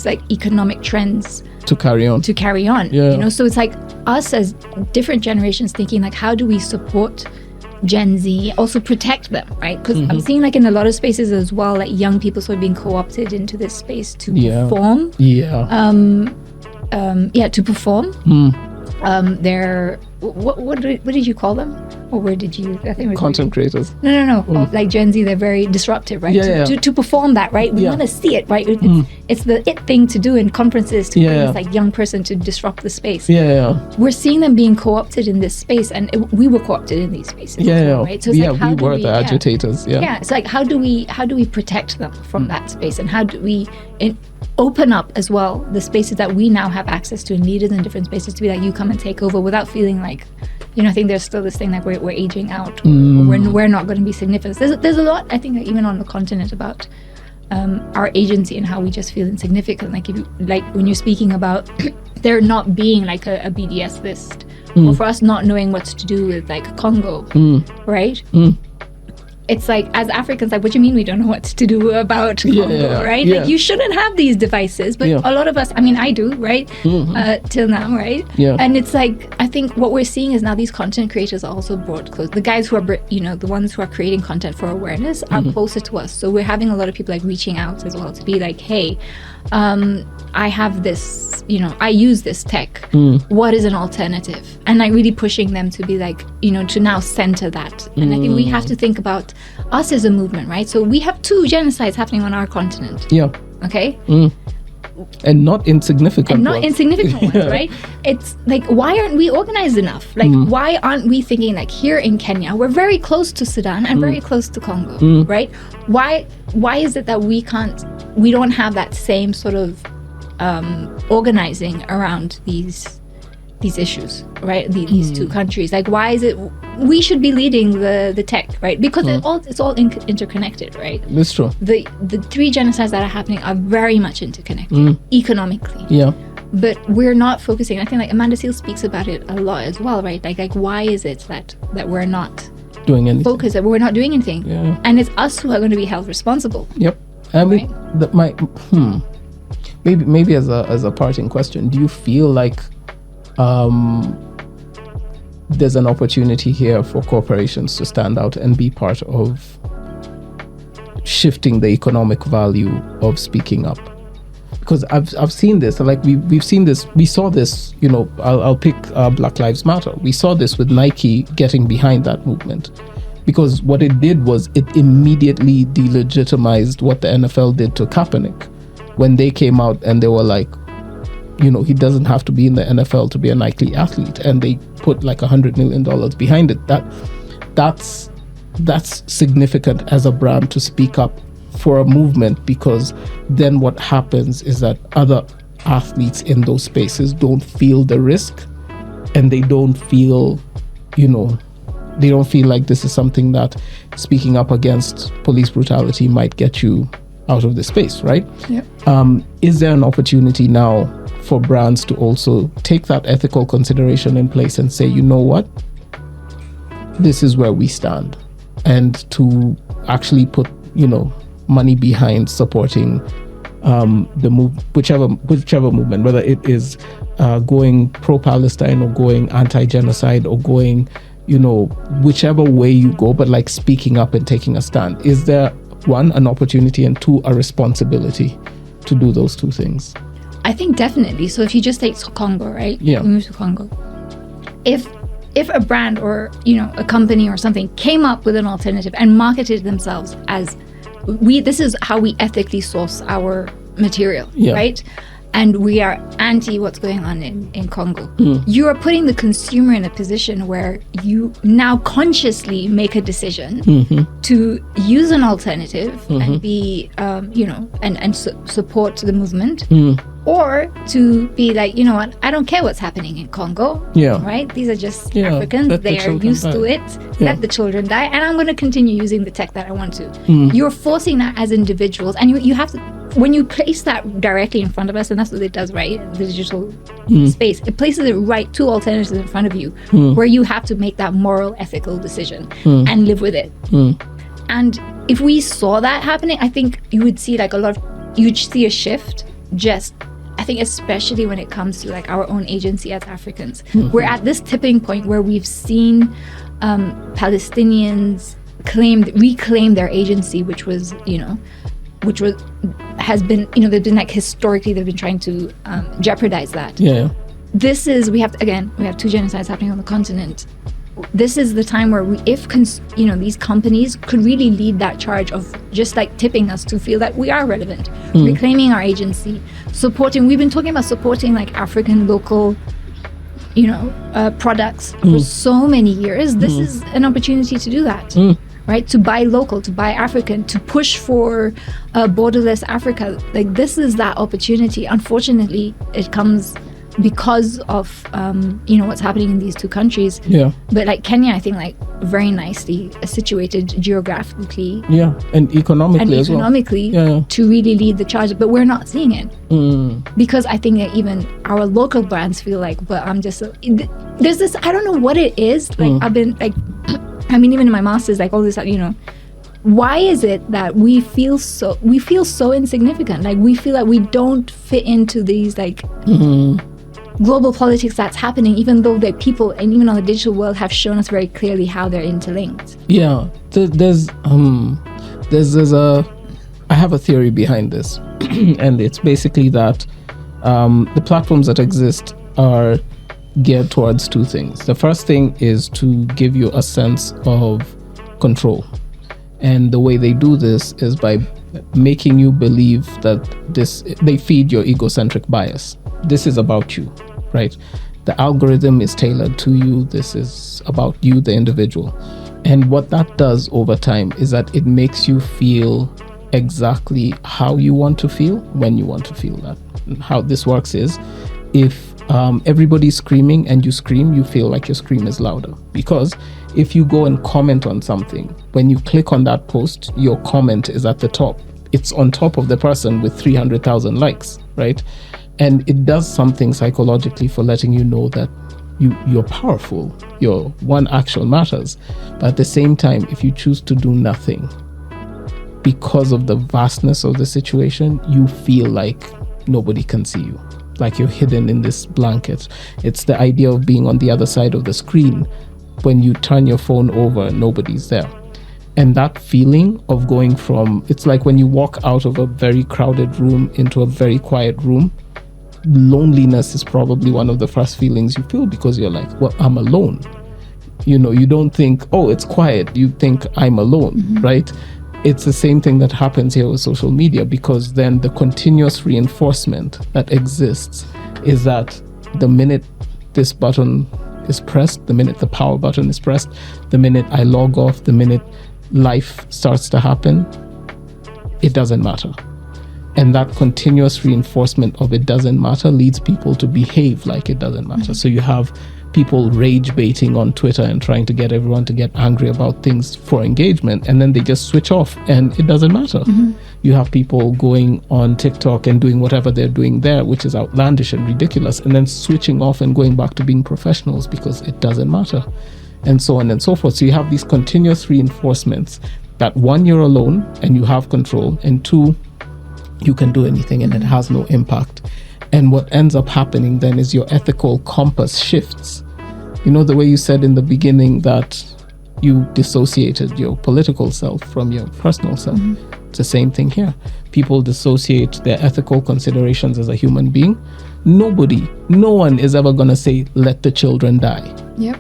economic trends to carry on. So it's like us as different generations thinking like, how do we support Gen Z, also protect them, right? Because I'm seeing like in a lot of spaces as well, like young people sort of being co-opted into this space to perform. To perform. They're what did you call them? Or where did you? I think content creators. No. Like Gen Z, they're very disruptive, right? To perform that, right? We want to see it, right? It's the it thing to do in conferences to bring this like young person to disrupt the space. We're seeing them being co-opted in this space, and we were co-opted in these spaces. Right? So it's like, how we were the agitators. It's like how do we protect them from that space, and how do we open up as well the spaces that we now have access to, and leaders in different spaces to be like, you come and take over without feeling like, I think there's still this thing like we're aging out, or we're not going to be significant. There's a lot, I think, even on the continent about our agency and how we just feel insignificant. Like when you're speaking about there not being like a BDS list, or for us not knowing what to do with like Congo, right? It's like, as Africans, like, what do you mean we don't know what to do about Congo, right? Like, you shouldn't have these devices, but a lot of us, I mean, I do, right? Till now, right? And it's like, I think what we're seeing is now these content creators are also brought close. The guys who are, the ones who are creating content for awareness are closer to us. So we're having a lot of people like reaching out as well to be like, hey, I have this, I use this tech. What is an alternative? And like really pushing them to be like, to now center that. And I think we have to think about us as a movement, right? So we have 2 genocides happening on our continent. Okay? and not insignificant ones, right? It's like, why aren't we organized enough? Like, why aren't we thinking, like, here in Kenya, we're very close to Sudan and very close to Congo, right? Why is it that we don't have that same sort of organizing around these issues, right? These two countries. Like, why is it we should be leading the tech, right? Because it's all interconnected, right? That's true. The three genocides that are happening are very much interconnected economically. Yeah. But we're not focusing. I think like Amanda Seal speaks about it a lot as well, right? Like why is it that we're not doing anything? Focused, that we're not doing anything? Yeah. And it's us who are going to be held responsible. Yep. I mean, maybe as a parting question, do you feel like there's an opportunity here for corporations to stand out and be part of shifting the economic value of speaking up? Because I've seen this, like we've seen this, we saw this, you know, I'll pick Black Lives Matter. We saw this with Nike getting behind that movement, because what it did was it immediately delegitimized what the NFL did to Kaepernick when they came out and they were like, you know, he doesn't have to be in the NFL to be a Nike athlete, and they put like $100 million behind it. That's significant as a brand to speak up for a movement, because then what happens is that other athletes in those spaces don't feel the risk, and they don't feel, you know, they don't feel like this is something that speaking up against police brutality might get you out of the space, right? Yeah. Is there an opportunity now for brands to also take that ethical consideration in place and say, you know what, this is where we stand, and to actually put, you know, money behind supporting the whichever movement, whether it is going pro-Palestine or going anti-genocide or going, you know, whichever way you go, but like speaking up and taking a stand. Is there, one, an opportunity, and two, a responsibility to do those two things? I think definitely. So if you just take Congo, right? Yeah. We move to Congo. If a brand or, you know, a company or something came up with an alternative and marketed themselves as this is how we ethically source our material, right? And we are anti what's going on in Congo. You are putting the consumer in a position where you now consciously make a decision to use an alternative and be, you know, and support the movement. Or to be like, you know what, I don't care what's happening in Congo, right? These are just Africans, they are used to it. Let the children die, and I'm going to continue using the tech that I want to. You're forcing that as individuals, and you have to, when you place that directly in front of us, and that's what it does, right? The digital space, it places it right, two alternatives in front of you, where you have to make that moral, ethical decision and live with it. And if we saw that happening, I think you would see like you'd see a shift. Just, I think especially when it comes to like our own agency as Africans, we're at this tipping point where we've seen Palestinians reclaim their agency, which has been, you know, they've been like historically they've been trying to jeopardize that. Yeah. We have two genocides happening on the continent. This is the time where if these companies could really lead that charge of just like tipping us to feel that we are relevant, reclaiming our agency, supporting. We've been talking about supporting like African local, you know, products for so many years. This is an opportunity to do that, right? To buy local, to buy African, to push for borderless Africa. Like this is that opportunity. Unfortunately, it comes because of you know, what's happening in these two countries. But like Kenya, I think like very nicely situated geographically, and economically as well. To really lead the charge, but we're not seeing it because I think that even our local brands feel like, but I'm just there's this, I don't know what it is, like I've been like, I mean, even in my master's, like all this, you know, why is it that we feel so insignificant? Like we feel like we don't fit into these like global politics that's happening, even though the people and even on the digital world have shown us very clearly how they're interlinked. I have a theory behind this and it's basically that the platforms that exist are geared towards two things. The first thing is to give you a sense of control, and the way they do this is by making you believe that they feed your egocentric bias. This is about you, right? The algorithm is tailored to you. This is about you, the individual. And what that does over time is that it makes you feel exactly how you want to feel when you want to feel that. How this works is, if everybody's screaming and you scream, you feel like your scream is louder. Because if you go and comment on something, when you click on that post, your comment is at the top. It's on top of the person with 300,000 likes, right? And it does something psychologically for letting you know that you're powerful. Your one action matters. But at the same time, if you choose to do nothing, because of the vastness of the situation, you feel like nobody can see you, like you're hidden in this blanket. It's the idea of being on the other side of the screen. When you turn your phone over, nobody's there. And that feeling of going from, it's like when you walk out of a very crowded room into a very quiet room, loneliness is probably one of the first feelings you feel, because you're like, well, I'm alone. You don't think, oh, it's quiet. You think I'm alone, right? It's the same thing that happens here with social media, because then the continuous reinforcement that exists is that the minute this button is pressed, the minute the power button is pressed, the minute I log off, the minute life starts to happen, it doesn't matter. And that continuous reinforcement of it doesn't matter leads people to behave like it doesn't matter. So you have people rage baiting on Twitter and trying to get everyone to get angry about things for engagement, and then they just switch off and it doesn't matter. You have people going on TikTok and doing whatever they're doing there, which is outlandish and ridiculous, and then switching off and going back to being professionals because it doesn't matter, and so on and so forth. So you have these continuous reinforcements that, one, you're alone and you have control, and two, you can do anything and it has no impact. And what ends up happening then is your ethical compass shifts. The way you said in the beginning that you dissociated your political self from your personal self. It's the same thing here. People dissociate their ethical considerations as a human being. No one is ever going to say, let the children die. Yep.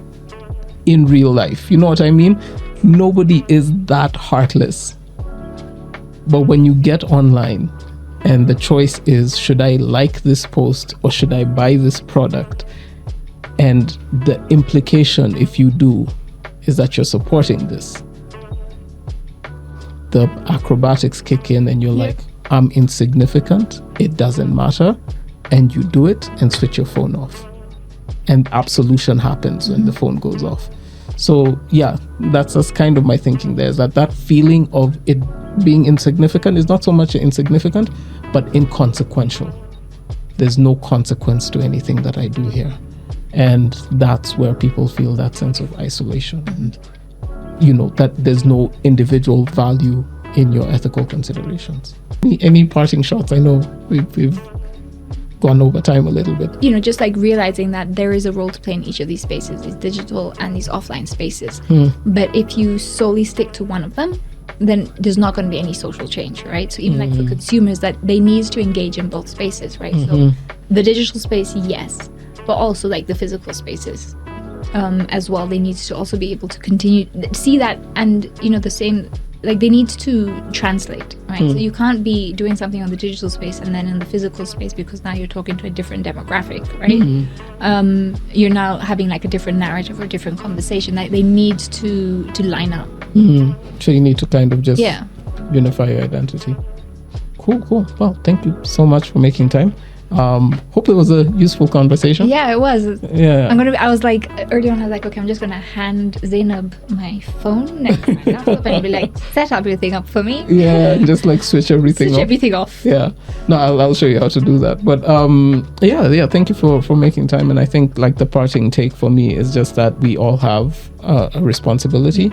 In real life. You know what I mean? Nobody is that heartless. But when you get online, and the choice is, should I like this post or should I buy this product? And the implication, if you do, is that you're supporting this. The acrobatics kick in and you're like, I'm insignificant, it doesn't matter. And you do it and switch your phone off. And absolution happens when the phone goes off. So yeah, that's kind of my thinking there, is that feeling of it being insignificant is not so much insignificant, but inconsequential. There's no consequence to anything that I do here. And that's where people feel that sense of isolation. And, that there's no individual value in your ethical considerations. Any parting shots? I know we've gone over time a little bit. Just like realizing that there is a role to play in each of these spaces, these digital and these offline spaces. But if you solely stick to one of them, then there's not going to be any social change, right? So even like for consumers, that they need to engage in both spaces, right? So the digital space, yes, but also like the physical spaces as well. They need to also be able to continue see that, and the same, like they need to translate, right? So you can't be doing something on the digital space and then in the physical space, because now you're talking to a different demographic, right? You're now having like a different narrative or different conversation. Like they need to line up. So you need to kind of just unify your identity. Cool. Well, thank you so much for making time. Hope it was a useful conversation. Yeah, it was. Yeah. I was like, early on I was like, okay, I'm just gonna hand Zainab my phone next to my laptop and be like, set up everything up for me. Yeah, and just like switch everything off. Yeah. No, I'll show you how to do that. But yeah, thank you for making time. And I think like the parting take for me is just that we all have a responsibility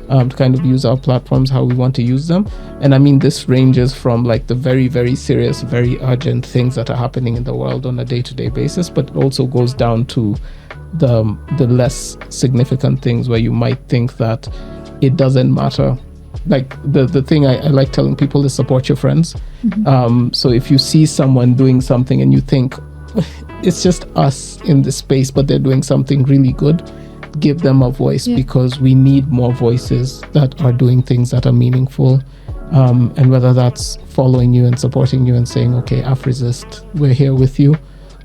to kind of use our platforms how we want to use them. And I mean, this ranges from like the very, very serious, very urgent things that are happening in the world on a day-to-day basis, but it also goes down to the less significant things where you might think that it doesn't matter. Like the thing I like telling people is support your friends. So if you see someone doing something and you think it's just us in this space, but they're doing something really good, give them a voice, because we need more voices that are doing things that are meaningful And whether that's following you and supporting you and saying, okay, Afrizist, we're here with you,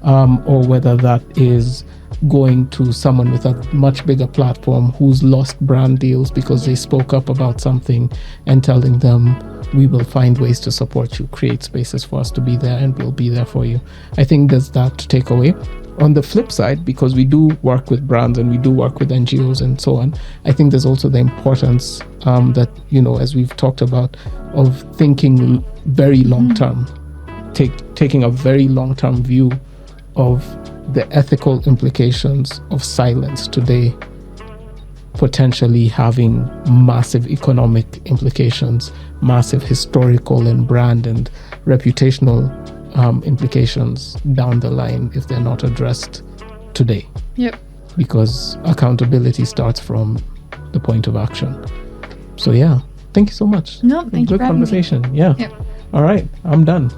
or whether that is going to someone with a much bigger platform who's lost brand deals because they spoke up about something, and telling them, we will find ways to support you, create spaces for us to be there, and we'll be there for you. I think there's that to take away. On the flip side, because we do work with brands and we do work with NGOs and so on, I think there's also the importance that, as we've talked about, of thinking very long term, taking a very long term view of the ethical implications of silence today, potentially having massive economic implications, massive historical and brand and reputational implications down the line if they're not addressed today. Yep. Because accountability starts from the point of action. So yeah, thank you so much. No, thank you Good for having me. conversation. Yeah. Yep. All right, I'm done.